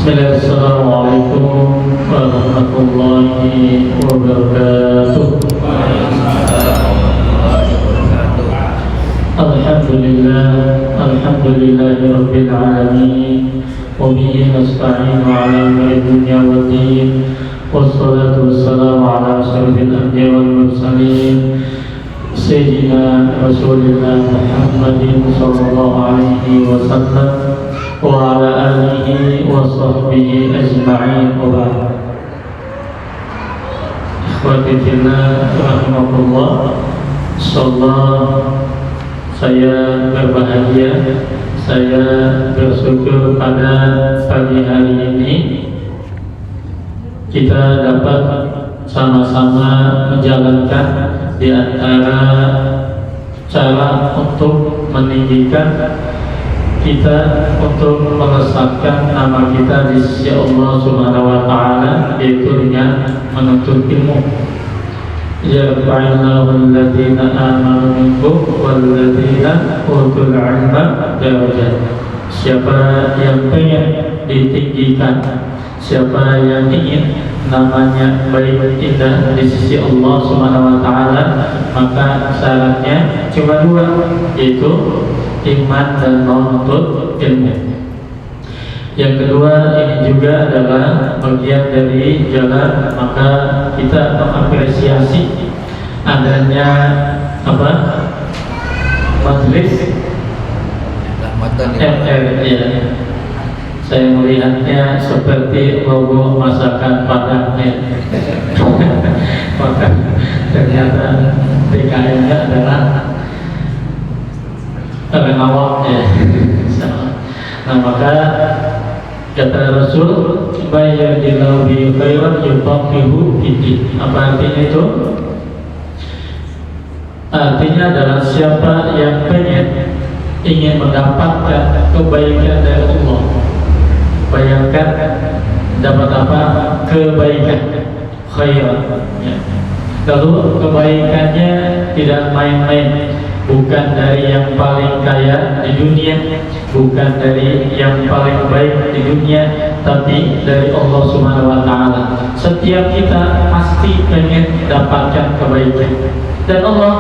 Bismillahirrahmanirrahim. Warahmatullahi wabarakatuh. Alhamdulillahi rabbil alamin. Wa bihi nasta'inu ala umuri dunya waddin. Wassalatu wassalamu ala asyrafil anbiya'i wal mursalin Sayyidina Rasulillah Muhammadin sallallahu alaihi wasallam wa ala alihi wa sahbihi ajma'in wa ba'd. Ikhwati fillah rahimakumullah, insyaallah saya berbahagia, saya bersyukur pada pagi hari ini kita dapat sama-sama menjalankan di antara cara untuk meninggikan kita, untuk melesatkan nama kita di sisi Allah Subhanahu wa taala, yaitu dengan menuntut ilmu. Yarfa'illahu alladziina aamanu minkum walladziina utul 'ilma darajat. Siapa yang pengen ditinggikan, siapa yang ingin namanya baik indah di sisi Allah Subhanahu wa taala, maka syaratnya cuma dua, yaitu iman dan menuntut ilmu. Yang kedua, ini juga adalah bagian dari jalan, maka kita mengapresiasi adanya majelis ya. Saya melihatnya seperti logo masakan Padang ya. Maka ternyata DKM-nya adalah awak ya. Nah, maka kata Rasul, "Bayyadillahu bi khairan yufaqihu fiddin." Apa artinya itu? Artinya adalah siapa yang ingin mendapatkan kebaikan dari Allah, bayangkan dapat apa? Kebaikan, khairan ya. Lalu kebaikannya tidak main-main, bukan dari yang paling kaya di dunia, bukan dari yang paling baik di dunia, tapi dari Allah Subhanahu wa taala. Setiap kita pasti pengen dapatkan kebaikan, dan Allah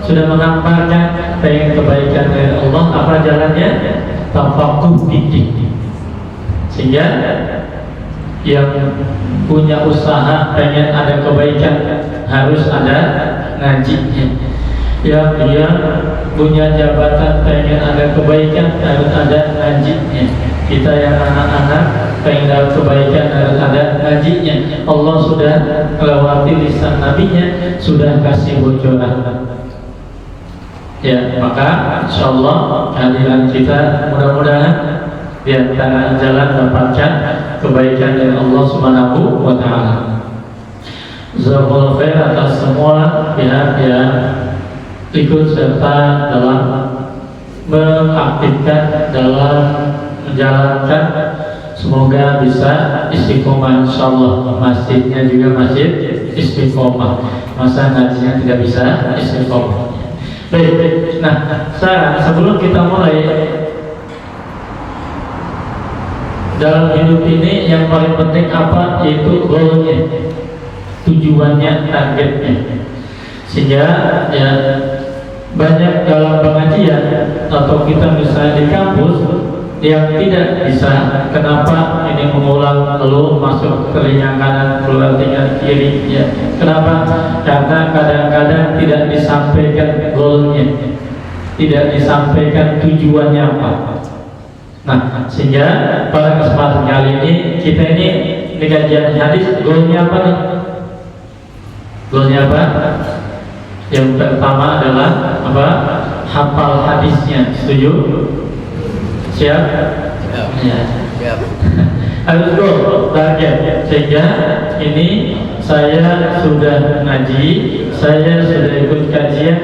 sudah mengamparkan pengen kebaikan dari Allah. Apa jalannya? Tafaqquh fiddin. Sehingga yang punya usaha pengen ada kebaikan harus ada ngajinya. Yang dia punya jabatan pengen ada kebaikan harus ada ngajinya. Kita yang anak-anak pengen ada kebaikan harus ada ngajinya. Allah sudah melewati lisan nabinya, sudah kasih bocoran ya. Maka insyaallah kehadiran kita mudah-mudahan di antara jalan dapatkan kebaikan dari Allah Subhanahu wa taala. Jazakallahu khair atas semua pihak yang ikut serta dalam mengaktifkan, dalam menjalankan. Semoga bisa istiqomah insyaallah. Masjidnya juga masjid istiqomah, masa ngajinya tidak bisa istiqomah. Baik, nah sekarang sebelum kita mulai, dalam hidup ini yang paling penting apa? Yaitu goalnya, tujuannya, targetnya. Sehingga ya banyak dalam pengajian atau kita misalnya di kampus yang tidak bisa. Kenapa? Ini mengulang lalu masuk telinga kanan keluar telinga kiri ya. Kenapa? Karena kadang-kadang tidak disampaikan goalnya, tidak disampaikan tujuannya apa. Nah, sehingga pada kesempatan kali ini kita ini di kajian hadis, goalnya apa nih? Goalnya apa? Yang pertama adalah apa? Hafal hadisnya. Setuju? Siap? Ya. Siap. Harus goal, target. Sehingga ini saya sudah ngaji, saya sudah ikut kajian.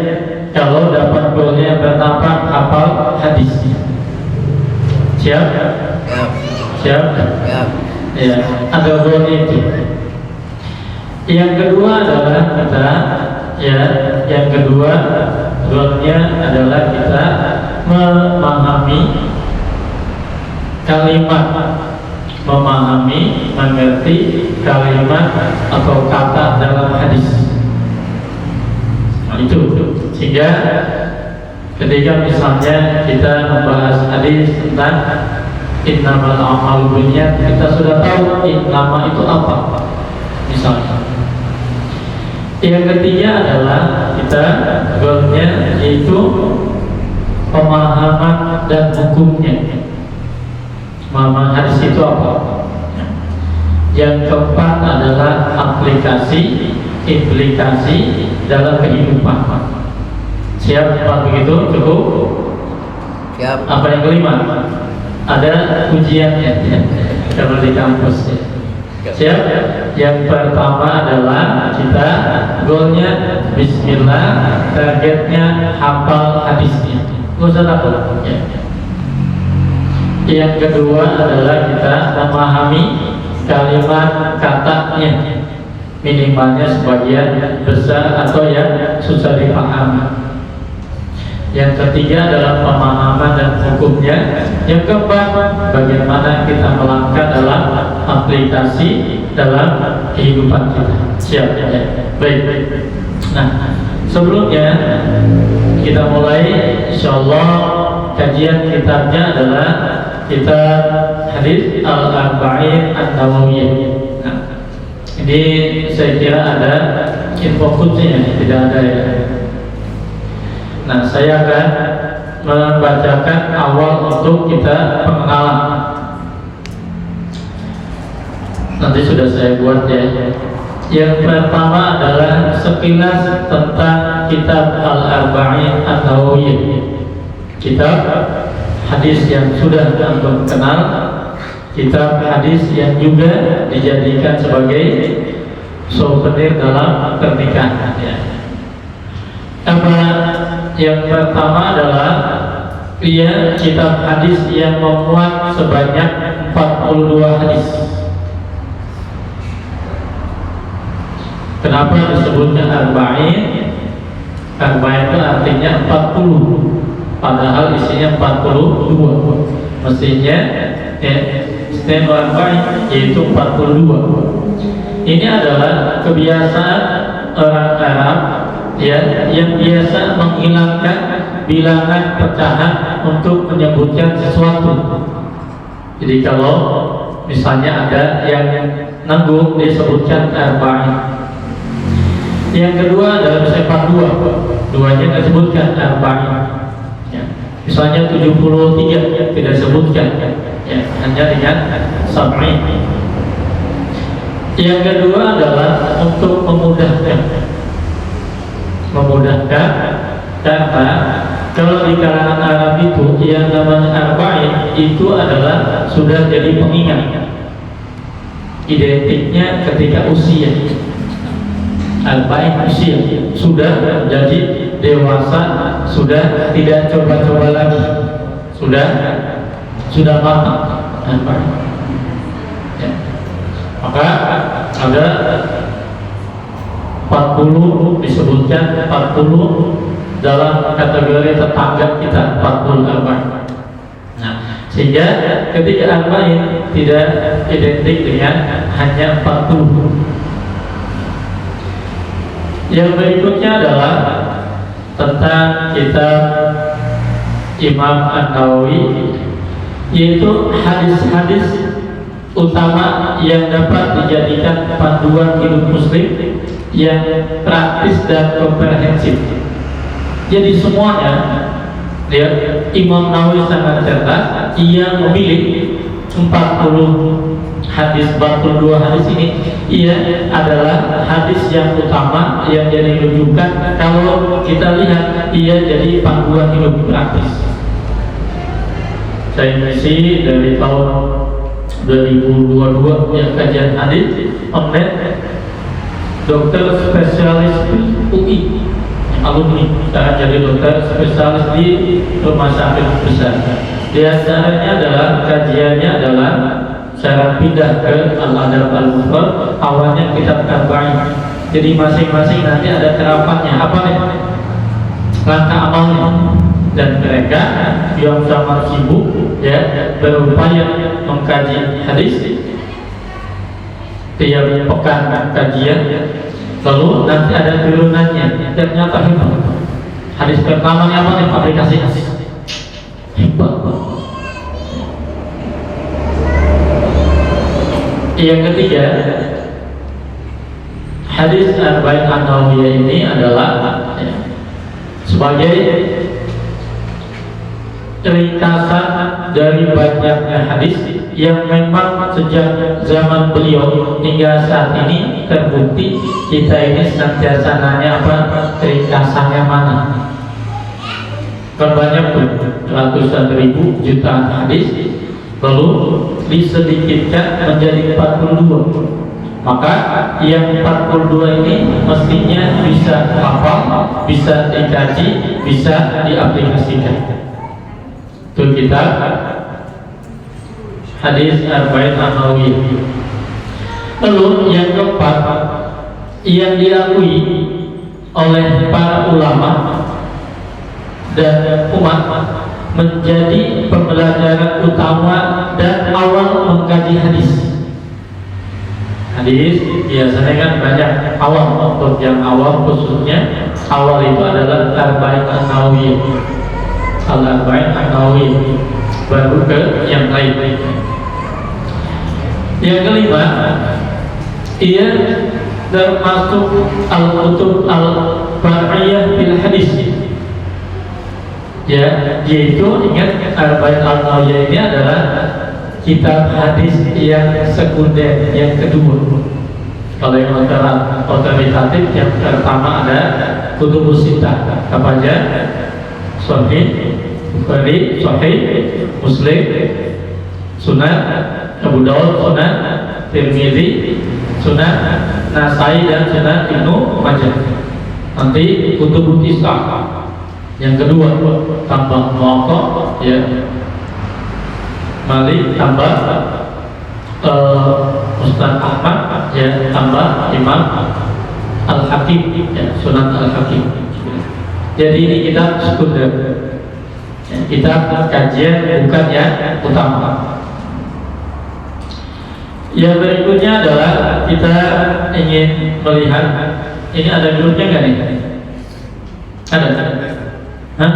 Kalau dapat goalnya yang pertama, hafal hadisnya. Siap? Siap? Ya, ada goal itu. Yang kedua adalah kita yang kedua goalnya adalah kita memahami kalimat memahami, mengerti kalimat atau kata dalam hadis. Nah, itu sehingga ketika misalnya kita membahas hadis tentang innamal a'malu binniyat, kita sudah tahu innama itu apa misalnya. Yang ketiga adalah kita goalnya yaitu pemahaman dan hukumnya. Pemahaman hadis itu apa? Yang keempat adalah aplikasi, implikasi dalam kehidupan. Siap empat begitu? Cukup? Siap. Apa yang kelima? Ada ujiannya ya, kalau di kampus ya. Siap? Yang pertama adalah kita goalnya bismillah, targetnya hafal hadisnya. Gak usah takut ya. Yang kedua adalah kita memahami kalimat katanya, minimalnya sebagian besar atau yang susah dipahami. Yang ketiga adalah pemahaman dan hukumnya. Yang keempat, bagaimana kita melangkah dalam aplikasi dalam kehidupan kita. Siap ya? Baik. Nah, sebelumnya kita mulai, insyaallah kajian kitabnya adalah kitab hadis Al-Arba'in An-Nawawiyah. Nah, ini saya kira ada info khususnya, tidak ada ya. Nah, saya akan membacakan awal untuk kita pengenalan. Nanti sudah saya buat ya. Yang pertama adalah sekilas tentang kitab Al-Arba'in An-Nawawiyah. Kitab hadis yang sudah antum kenal, kitab hadis yang juga dijadikan sebagai souvenir dalam pernikahan ya. Apa yang pertama adalah ia kitab hadis yang memuat sebanyak 42 hadis. Kenapa disebutnya arba'in? Arba'in itu artinya 40, padahal isinya 42. Mestinya istilah arba'in yaitu 42. Ini adalah kebiasaan orang Arab ya, yang biasa menghilangkan bilangan pecahan untuk menyebutkan sesuatu. Jadi kalau misalnya ada yang nanggung disebutkan arba'in. Yang kedua adalah misalnya 42, duanya tidak disebutkan arba'in ya. Misalnya 73 tidak disebutkan ya, hanya dengan sab'in. Yang kedua adalah untuk memudahkan karena kalau di kalangan Arab itu yang namanya arba'in itu adalah sudah jadi pengingat, identiknya ketika usia. Arba'in usia sudah jadi dewasa, sudah tidak coba-coba lagi, sudah matang arba'in ya. Maka ada 40 disebutkan 40 dalam kategori tetangga kita 40 arba'in. Nah, sehingga ketika arba'in tidak identik dengan hanya 40. Yang berikutnya adalah tentang kitab Imam An-Nawawi, yaitu hadis-hadis utama yang dapat dijadikan panduan hidup muslim yang praktis dan komprehensif. Jadi semuanya ya, Imam Nawawi sangat cerdas. Ia memilih 40 hadis, 42 hadis ini ia adalah hadis yang utama yang jadi rujukan. Kalau kita lihat ia jadi panduan hidup praktis. Saya ngisi dari tahun 2022 yang kajian hadis online, dokter spesialis UI alumni sekarang jadi dokter spesialis di rumah sakit besar. Di antaranya adalah kajiannya adalah saya pindah ke Al-Adab Al-Mufrad, awalnya kitab arba'in. Jadi masing-masing nanti ada terapannya, apa nih? Langkah amalnya. Dan mereka yang sama sibuk ya berupaya mengkaji hadis, tiap pekan kajian, lalu nanti ada turunannya. Ternyata hebat. Hadis pertama apa nih, aplikasi hebat. Yang ketiga, hadis Arba'in An-Nawawiyah ini adalah sebagai ringkasan dari banyaknya hadis yang memang sejak zaman beliau hingga saat ini terbukti kita ini senantiasa nanya apa ringkasannya mana. Banyak tuh, ratusan ribu jutaan hadis, lalu disedikitkan menjadi 42. Maka yang 42 ini mestinya bisa hafal, bisa dikaji, bisa diaplikasikan. Itu kita hadis Arba'in An-Nawawiyah. Lalu yang keempat, yang diakui oleh para ulama dan umat menjadi pembelajaran utama dan awal mengkaji hadis. Hadis biasanya kan banyak awal, untuk yang awal khususnya awal itu adalah Arba'in An-Nawawiyah, Al-Arba'in An-Nawawiyah, baru ke yang lain. Yang kelima, ia termasuk al-kutub al-far'iyah bil hadis. Ya, yaitu ingat Arba'in An-Nawawiyah ini adalah kitab hadis yang sekunder, yang kedua. Kalau yang otoritatif yang pertama ada kutubus sittah, apa aja? Sahih Bukhari, Sahih Muslim, Sunan Abu Dawud, Sunan Tirmidzi, Sunan Nasai dan Sunan Ibnu Majah. Nanti kutubus tis'ah yang kedua tambah Muwatta, ya Malik, tambah Ustaz Ahmad, ya tambah Imam Al-Hakim, ya Sunan Al-Hakim. Jadi ini kitab sekunder, ya, kitab kajian bukan yang utama. Yang berikutnya adalah kita ingin melihat, ini ada grupnya nggak nih? Ada? Hah?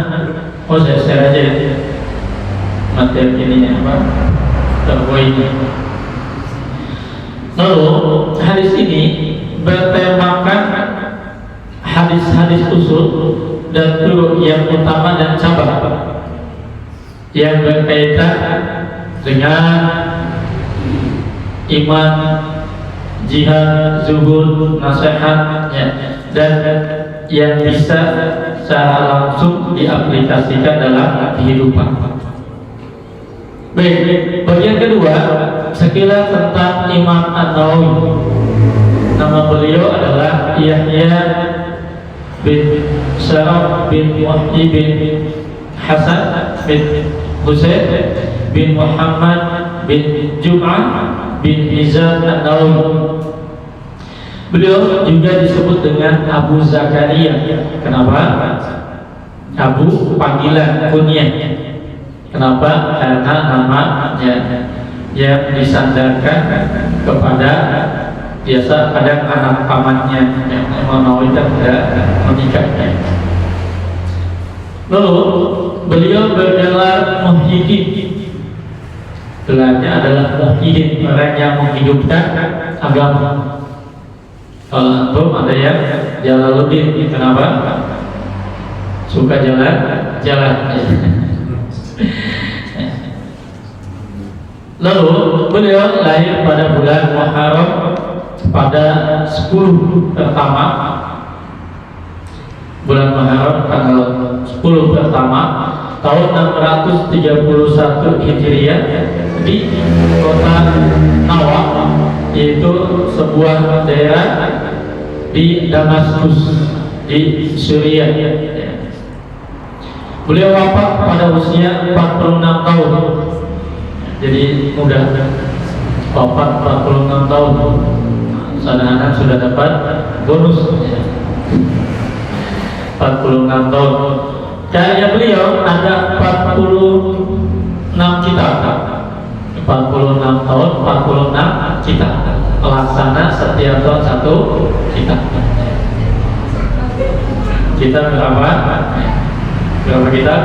Oh, saya share aja ya materi ininya apa? Terpoinnya. Lalu hadis ini bertemakan hadis-hadis usul dan turuk yang utama dan cabang yang berkaitan dengan iman, jihad, zuhud, nasihat, ya, dan yang bisa secara langsung diaplikasikan dalam kehidupan. Baik, bagian kedua, sekilas tentang Imam An-Nawawi. Nama beliau adalah Yahya bin Syaraf bin Muhyi bin Hasan bin Husain bin Muhammad bin Jum'ah bin Hizam An-Nawawi. Beliau juga disebut dengan Abu Zakaria. Kenapa? Abu panggilan kunyah. Kenapa? Karena namanya yang disandarkan kepada biasa kadang anak pamannya yang Imam tidak menikahnya. Lalu beliau bergelar Muhyiddin. Gelarnya adalah Muhyiddin, orang yang menghidupkan agama. Kalau antum ada yang Jalaluddin, kenapa? Suka jalan. Lalu beliau lahir pada bulan Muharram pada 10 pertama, bulan Muharram tanggal 10 pertama tahun 631 Hijriah di kota Nawa, yaitu sebuah daerah di Damaskus di Suriah. Beliau wafat pada usia 46 tahun. Jadi mudah, wafat 46 tahun. Anak-anak sudah dapat bonus 46 tahun. Karya beliau ada 46 kitab. 46 setiap tahun satu kitab. Kita berapa kitab?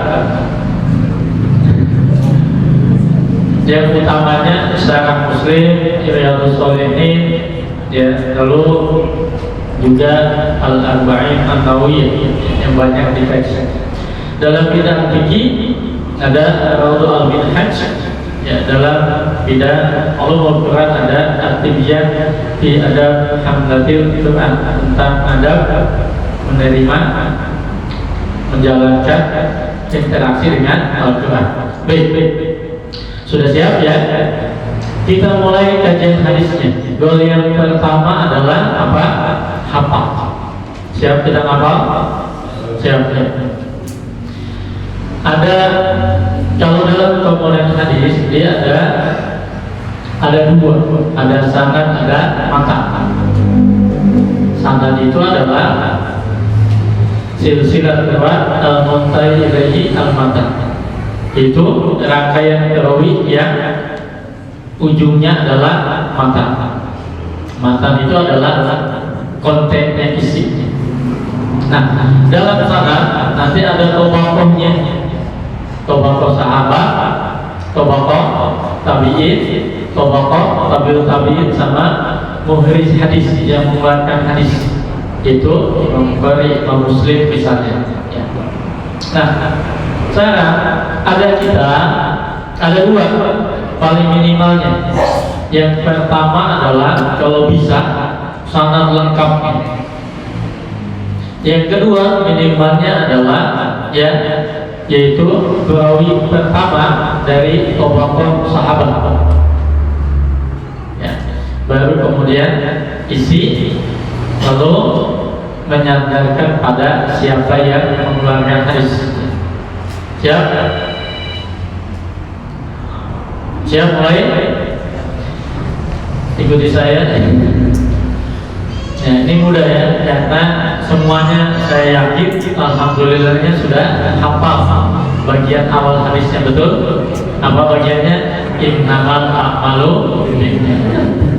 Yang utamanya Syarah Muslim, Riyadhus Shalihin, ya, lalu juga Al-Arba'in An-Nawawiyah yang banyak dikaji. Dalam bidang fikih ada Rawdul Al-Minhaj, ya, dalam bidang ulumul Quran ada At-Tibyan fi Adab Hamlatil Quran, tentang adab menerima, menjalankan interaksi dengan Al-Quran. Baik. Sudah siap ya? Kita mulai kajian hadisnya. Goal yang pertama adalah apa? Hafal. Siap kita hafal? Siap ya. Ada, kalau dalam komponen hadis dia ada dua, ada sanad, ada matan. Sanad itu adalah silsilah riwayat al-muntahi ilaihi al-matan. Itu rangkaian perawi yang ujungnya adalah matan. Matan itu adalah kontennya, isi. Nah, dalam sanad nanti ada tobakohnya, tobakoh sahabat, tobakoh tabi'in, tobakoh tabi'ut tabi'in, sama muhriz hadis yang mengeluarkan hadis. Itu Imam Bukhari, Imam Muslim misalnya. Nah, sekarang ada dua paling minimalnya. Yang pertama adalah kalau bisa sanad lengkapnya. Yang kedua minimalnya adalah yaitu perawi pertama dari tobakoh sahabat. Ya, baru kemudian isi, lalu menyandarkan pada siapa yang mengeluarkan hadis. Siap? Siap mulai? Ikuti saya. Ya, ini mudah ya, karena semuanya saya yakin alhamdulillahnya sudah hafal bagian awal hadisnya. Betul? Apa bagiannya? Innamal a'malu binniyat.